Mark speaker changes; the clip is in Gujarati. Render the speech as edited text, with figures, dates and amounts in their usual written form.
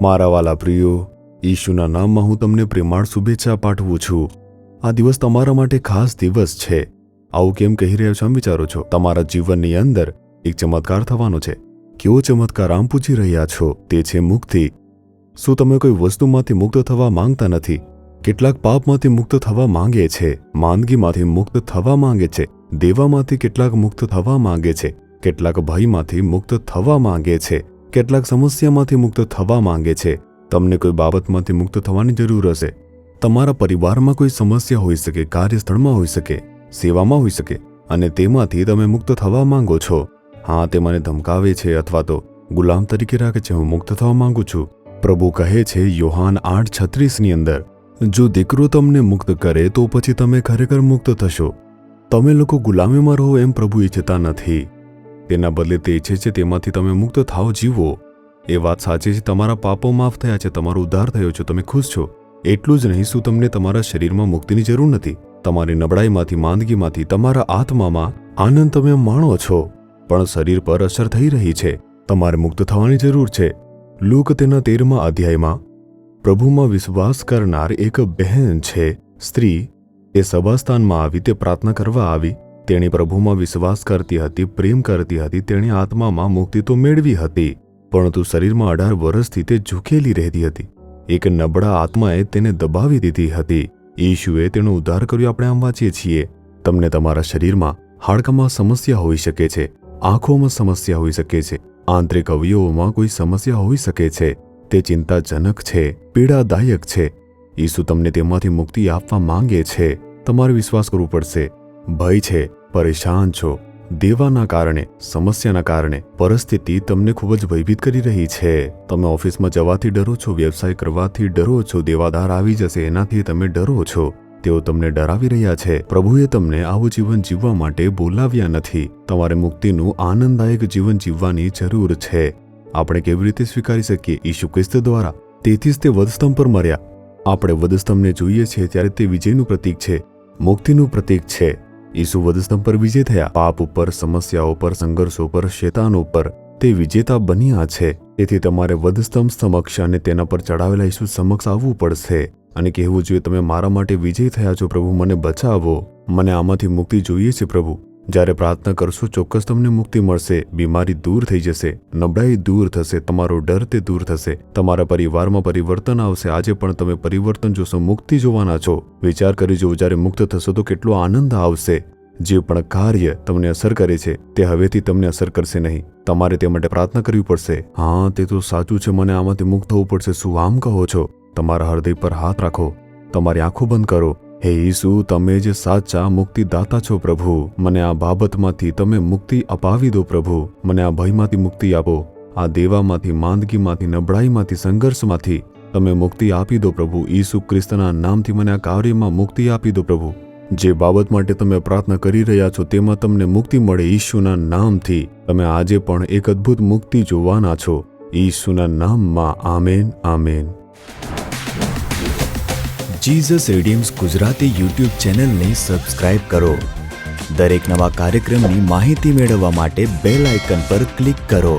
Speaker 1: મારા વાલા પ્રિયો, ઈશુના નામમાં હું તમને પ્રેમાળ શુભેચ્છા પાઠવું છું. આ દિવસ તમારા માટે ખાસ દિવસ છે. આવું કેમ કહી રહ્યા છો આમ વિચારો છો? તમારા જીવનની અંદર એક ચમત્કાર થવાનો છે. કેવો ચમત્કાર આમ પૂછી રહ્યા છો? તે છે મુક્તિ. શું તમે કોઈ વસ્તુમાંથી મુક્ત થવા માંગતા નથી? કેટલાક પાપમાંથી મુક્ત થવા માંગે છે, માંદગીમાંથી મુક્ત થવા માંગે છે, દેવામાંથી કેટલાક મુક્ત થવા માંગે છે, કેટલાક ભયમાંથી મુક્ત થવા માંગે છે, કેટલાક સમસ્યામાંથી મુક્ત થવા માંગે છે. તમને કોઈ બાબતમાંથી મુક્ત થવાની જરૂર હશે. તમારા પરિવારમાં કોઈ સમસ્યા હોઈ શકે, કાર્યસ્થળમાં હોઈ શકે, સેવામાં હોઈ શકે, અને તેમાંથી તમે મુક્ત થવા માંગો છો. હા, તે મને ધમકાવે છે અથવા તો ગુલામ તરીકે રાખે છે. હું મુક્ત થવા માંગુ છું. પ્રભુ કહે છે યોહાન 8:36 અંદર, જો દીકરો તમને મુક્ત કરે તો પછી તમે ખરેખર મુક્ત થશો. તમે લોકો ગુલામીમાં રહો એમ પ્રભુ ઈચ્છતા નથી. તેના બદલે તે ઈચ્છે છે તેમાંથી તમે મુક્ત થાઓ, જીવો. એ વાત સાચી છે, તમારા પાપો માફ થયા છે, તમારો ઉદ્ધાર થયો છે, તમે ખુશ છો. એટલું જ નહીં, શું તમને તમારા શરીરમાં મુક્તિની જરૂર નથી? તમારી નબળાઈમાંથી, માંદગીમાંથી, તમારા આત્મામાં આનંદ તમે માણો છો, પણ શરીર પર અસર થઈ રહી છે. તમારે મુક્ત થવાની જરૂર છે. લૂક તેના 13મા અધ્યાયમાં પ્રભુમાં વિશ્વાસ કરનાર એક બહેન છે, સ્ત્રી, એ સભાસ્થાનમાં આવી, તે પ્રાર્થના કરવા આવી. તેણી પ્રભુમાં વિશ્વાસ કરતી હતી, પ્રેમ કરતી હતી, તેણી આત્મામાં મુક્તિ તો મેળવી હતી, પરંતુ શરીરમાં 18 વર્ષથી તે ઝૂકેલી રહેતી હતી. એક નબળા આત્માએ તેને દબાવી દીધી હતી. ઈશુએ તેનો ઉદ્ધાર કર્યો. આપણે આમ વાંચીએ છીએ. તમને તમારા શરીરમાં હાડકામાં સમસ્યા હોઈ શકે છે, આંખોમાં સમસ્યા હોઈ શકે છે, આંતરિક અવયવોમાં કોઈ સમસ્યા હોઈ શકે છે. તે ચિંતાજનક છે, પીડાદાયક છે. ઈસુ તમને તેમાંથી મુક્તિ આપવા માંગે છે. તમારે વિશ્વાસ કરવો પડશે. ભય છે, પરેશાન છો, દેવાના કારણે, સમસ્યાના કારણે પરિસ્થિતિ તમને ખૂબ જ ભયભીત કરી રહી છે. તમે ઓફિસમાં જવાથી ડરો છો, વ્યવસાય કરવાથી ડરો છો, દેવાદાર આવી જશે એનાથી તમે ડરો છો. તેઓ તમને ડરાવી રહ્યા છે. પ્રભુએ તમને આવું જીવન જીવવા માટે બોલાવ્યા નથી. તમારે મુક્તિનું આનંદદાયક જીવન જીવવાની જરૂર છે. આપણે કેવી રીતે સ્વીકારી શકીએ? ઈસુ ખ્રિસ્ત દ્વારા. તેથી જ તે વધસ્તંભ પર મર્યા. આપણે વધસ્તંભને જોઈએ છીએ ત્યારે તે વિજયનું પ્રતીક છે, મુક્તિનું પ્રતીક છે. ઈસુ વધસ્તંભ પર વિજય થયા. પાપ ઉપર, સમસ્યાઓ પર, સંઘર્ષો પર, શેતાન ઉપર તે વિજેતા બન્યા છે. તેથી તમારે વધસ્તંભ સમક્ષ અને તેના પર ચડાવેલા ઈસુ સમક્ષ આવવું પડશે અને કહેવું જોઈએ, તમે મારા માટે વિજય થયા છો પ્રભુ, મને બચાવો, મને આમાંથી મુક્તિ જોઈએ છે પ્રભુ. જ્યારે પ્રાર્થના કરશો ચોક્કસ તમને મુક્તિ મળશે. બીમારી દૂર થઈ જશે, નબળાઈ દૂર થશે, તમારો ડર તે દૂર થશે, તમારા પરિવારમાં પરિવર્તન આવશે. આજે પણ તમે પરિવર્તન જોશો, મુક્તિ જોવાના છો. વિચાર કરી જુઓ, જ્યારે મુક્ત થશો તો કેટલો આનંદ આવશે. જે પણ કાર્ય તમને અસર કરે છે તે હવેથી તમને અસર કરશે નહીં. તમારે તે માટે પ્રાર્થના કરવી પડશે. હા, તે તો સાચું છે, મને આમાંથી મુક્ત થવું પડશે. શું આમ કહો છો? તમારા હૃદય પર હાથ રાખો, તમારી આંખો બંધ કરો. હે ઈસુ, તમે જે સાચા મુક્તિદાતા છો પ્રભુ, મને આ બાબતમાંથી તમે મુક્તિ અપાવી દો પ્રભુ. મને આ ભયમાંથી મુક્તિ આપો. આ દેવામાંથી, માંદગીમાંથી, નબળાઈમાંથી, સંઘર્ષમાંથી તમે મુક્તિ આપી દો પ્રભુ. ઈસુ ખ્રિસ્તના નામથી મને આ કાર્યમાં મુક્તિ આપી દો પ્રભુ. જે બાબત માટે તમે પ્રાર્થના કરી રહ્યા છો તેમાં તમને મુક્તિ મળે. ઈશુના નામથી તમે આજે પણ એક અદ્ભુત મુક્તિ જોવાના છો. ઈશુના નામમાં amen, amen.
Speaker 2: Jesus Redeems Gujarati YouTube ચેનલને સબસ્ક્રાઇબ કરો. દરેક નવા કાર્યક્રમની માહિતી મેળવવા માટે બેલ આઇકન પર ક્લિક કરો.